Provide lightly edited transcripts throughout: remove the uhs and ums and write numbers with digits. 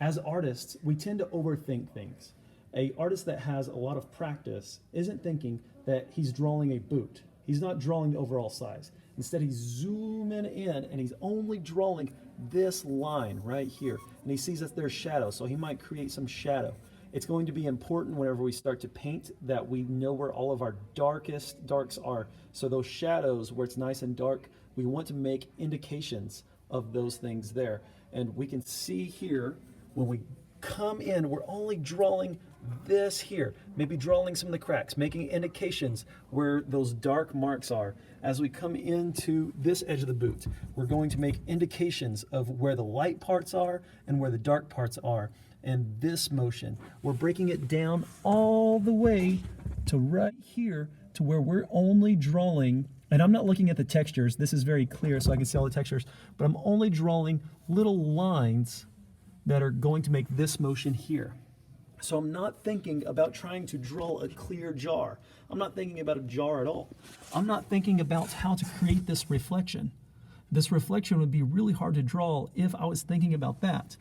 As artists, we tend to overthink things. A artist that has a lot of practice isn't thinking that he's drawing a boot. He's not drawing the overall size. Instead, he's zooming in and he's only drawing this line right here. And he sees that there's shadow, so he might create some shadow. It's going to be important whenever we start to paint that we know where all of our darkest darks are. So those shadows where it's nice and dark, we want to make indications of those things there. And we can see here when we come in, we're only drawing this here, maybe drawing some of the cracks, making indications where those dark marks are. As we come into this edge of the boot, we're going to make indications of where the light parts are and where the dark parts are. And this motion, we're breaking it down all the way to right here to where we're only drawing, and I'm not looking at the textures, this is very clear so I can see all the textures, but I'm only drawing little lines that are going to make this motion here. So I'm not thinking about trying to draw a clear jar. I'm not thinking about a jar at all. I'm not thinking about how to create this reflection. This reflection would be really hard to draw if I was thinking about that.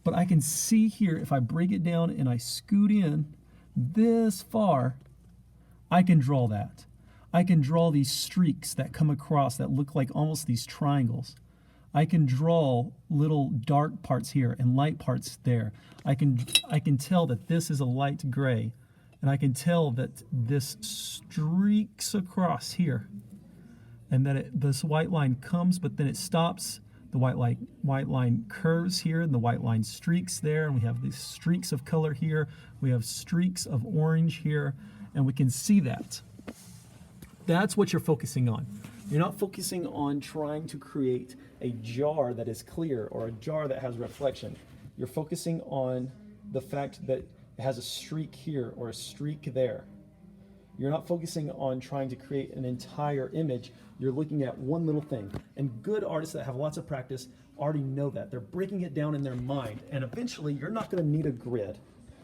But I can see here, if I break it down and I scoot in this far, I can draw that. I can draw these streaks that come across that look like almost these triangles. I can draw little dark parts here and light parts there. I can tell that this is a light gray, and I can tell that this streaks across here, and that this white line comes, but then it stops. The white line curves here, and the white line streaks there, and we have these streaks of color here. We have streaks of orange here, and we can see that. That's what you're focusing on. You're not focusing on trying to create a jar that is clear or a jar that has reflection. You're focusing on the fact that it has a streak here or a streak there. You're not focusing on trying to create an entire image. You're looking at one little thing. And good artists that have lots of practice already know that. They're breaking it down in their mind. And eventually, you're not going to need a grid.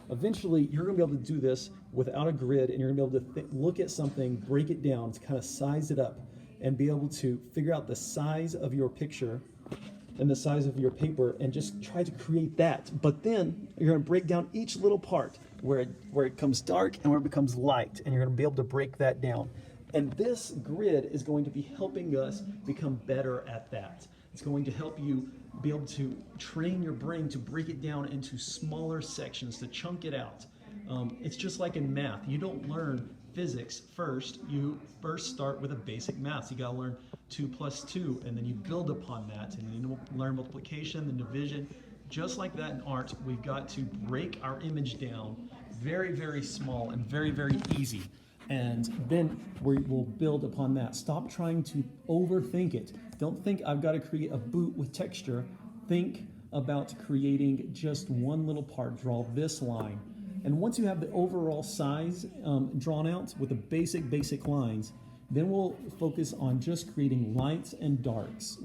Eventually, you're going to be able to do this without a grid, and you're going to be able to look at something, break it down, to kind of size it up, and be able to figure out the size of your picture and the size of your paper and just try to create that. But then you're going to break down each little part where it comes dark and where it becomes light, and you're going to be able to break that down. And this grid is going to be helping us become better at that. It's going to help you be able to train your brain to break it down into smaller sections, to chunk it out. It's just like in math. You don't learn physics first. You first start with a basic math. You got to learn 2 plus 2, and then you build upon that, and you learn multiplication, then division. Just like that in art, we've got to break our image down very, very small and very, very easy. And then we will build upon that. Stop trying to overthink it. Don't think I've got to create a boot with texture. Think about creating just one little part. Draw this line. And once you have the overall size drawn out with the basic lines, then we'll focus on just creating lights and darks.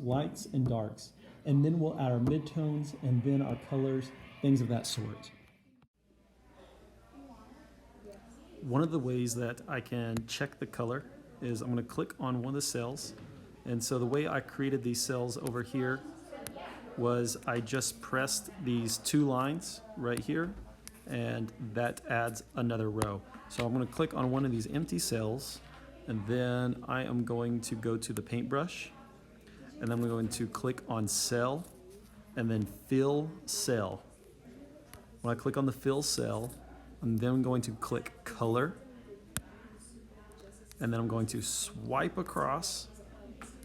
And then we'll add our midtones and then our colors, things of that sort. One of the ways that I can check the color is I'm going to click on one of the cells. And so the way I created these cells over here was I just pressed these 2 lines right here, and that adds another row. So I'm going to click on one of these empty cells, and then I am going to go to the paintbrush, and then I'm going to click on cell, and then fill cell. When I click on the fill cell, I'm then going to click color, and then I'm going to swipe across,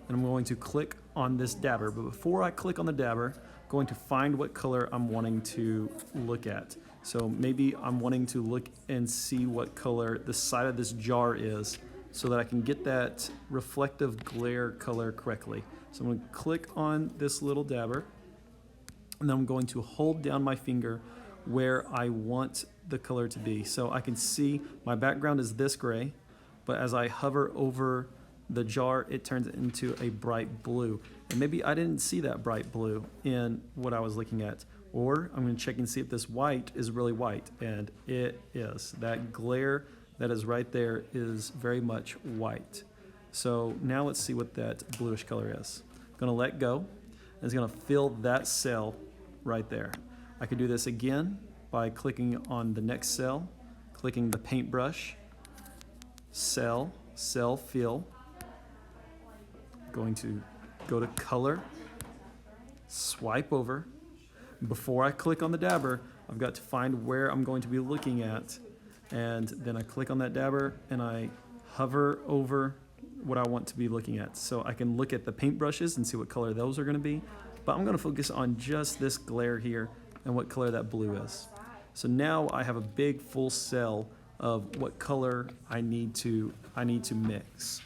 and I'm going to click on this dabber. But before I click on the dabber, I'm going to find what color I'm wanting to look at. So maybe I'm wanting to look and see what color the side of this jar is so that I can get that reflective glare color correctly. So I'm going to click on this little dabber, and then I'm going to hold down my finger where I want the color to be. So I can see my background is this gray, but as I hover over the jar, it turns into a bright blue. And maybe I didn't see that bright blue in what I was looking at. Or I'm going to check and see if this white is really white, and it is. That glare that is right there is very much white. So now let's see what that bluish color is. I'm going to let go, and it's going to fill that cell right there. I could do this again by clicking on the next cell, clicking the paintbrush, cell, fill, going to go to color, swipe over. Before I click on the dabber, I've got to find where I'm going to be looking at, and then I click on that dabber and I hover over what I want to be looking at. So I can look at the paintbrushes and see what color those are going to be, but I'm going to focus on just this glare here and what color that blue is. So now I have a big full cell of what color I need to mix.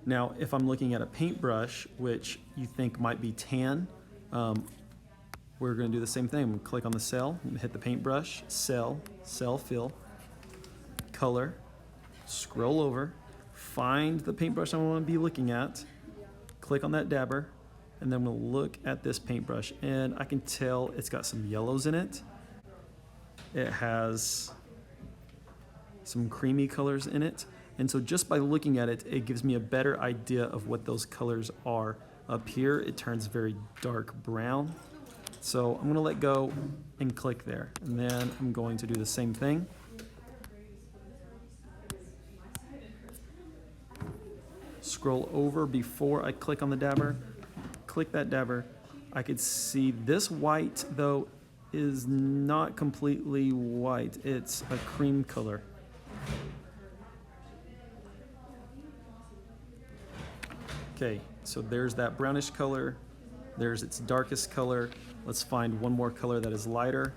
Now, if I'm looking at a paintbrush, which you think might be tan, we're going to do the same thing. I'm going to click on the cell, hit the paintbrush, cell, fill, color, scroll over, find the paintbrush I want to be looking at, click on that dabber, and then we'll look at this paintbrush, and I can tell it's got some yellows in it. It has some creamy colors in it. And so just by looking at it, it gives me a better idea of what those colors are. Up here, it turns very dark brown. So I'm gonna let go and click there. And then I'm going to do the same thing. Scroll over before I click on the dabber. Click that dabber. I could see this white, though, is not completely white. It's a cream color. Okay, so there's that brownish color. There's its darkest color. Let's find one more color that is lighter.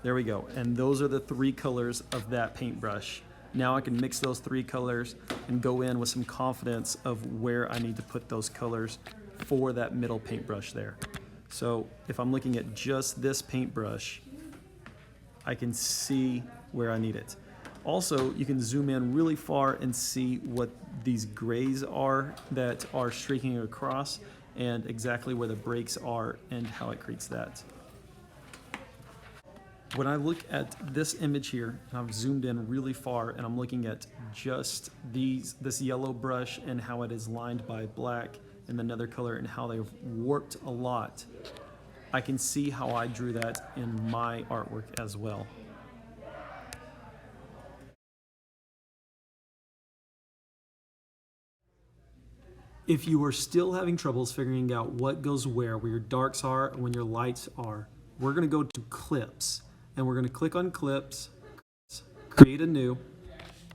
There we go. And those are the three colors of that paintbrush. Now I can mix those three colors and go in with some confidence of where I need to put those colors for that middle paintbrush there. So if I'm looking at just this paintbrush, I can see where I need it. Also, you can zoom in really far and see what these grays are that are streaking across and exactly where the breaks are and how it creates that. When I look at this image here, and I've zoomed in really far and I'm looking at just this yellow brush and how it is lined by black and another color and how they've warped a lot, I can see how I drew that in my artwork as well. If you are still having troubles figuring out what goes where your darks are and when your lights are, we're going to go to clips. And we're going to click on clips, create a new,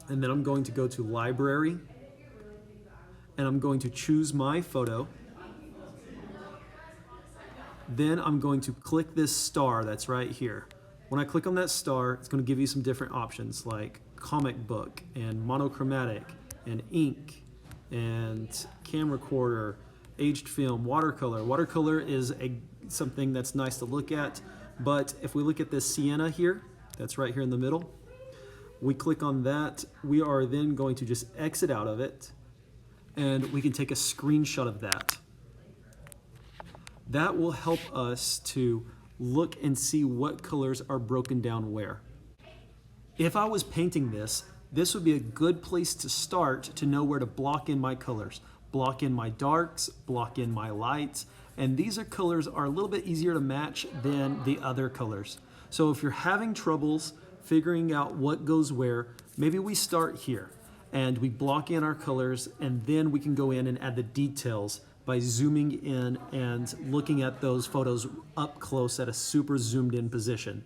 and then I'm going to go to library, and I'm going to choose my photo. Then I'm going to click this star that's right here. When I click on that star, it's going to give you some different options like comic book and monochromatic and ink and camcorder, aged film, watercolor. Watercolor is something that's nice to look at. But if we look at this sienna here, that's right here in the middle, we click on that, we are then going to just exit out of it, and we can take a screenshot of that. That will help us to look and see what colors are broken down where. If I was painting this would be a good place to start to know where to block in my colors. Block in my darks, block in my lights, and these colors are a little bit easier to match than the other colors. So if you're having troubles figuring out what goes where, maybe we start here and we block in our colors, and then we can go in and add the details by zooming in and looking at those photos up close at a super zoomed in position.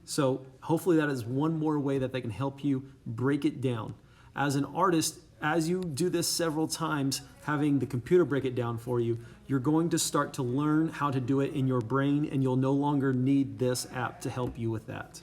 So hopefully that is one more way that they can help you break it down. As an artist, as you do this several times, having the computer break it down for you, you're going to start to learn how to do it in your brain, and you'll no longer need this app to help you with that.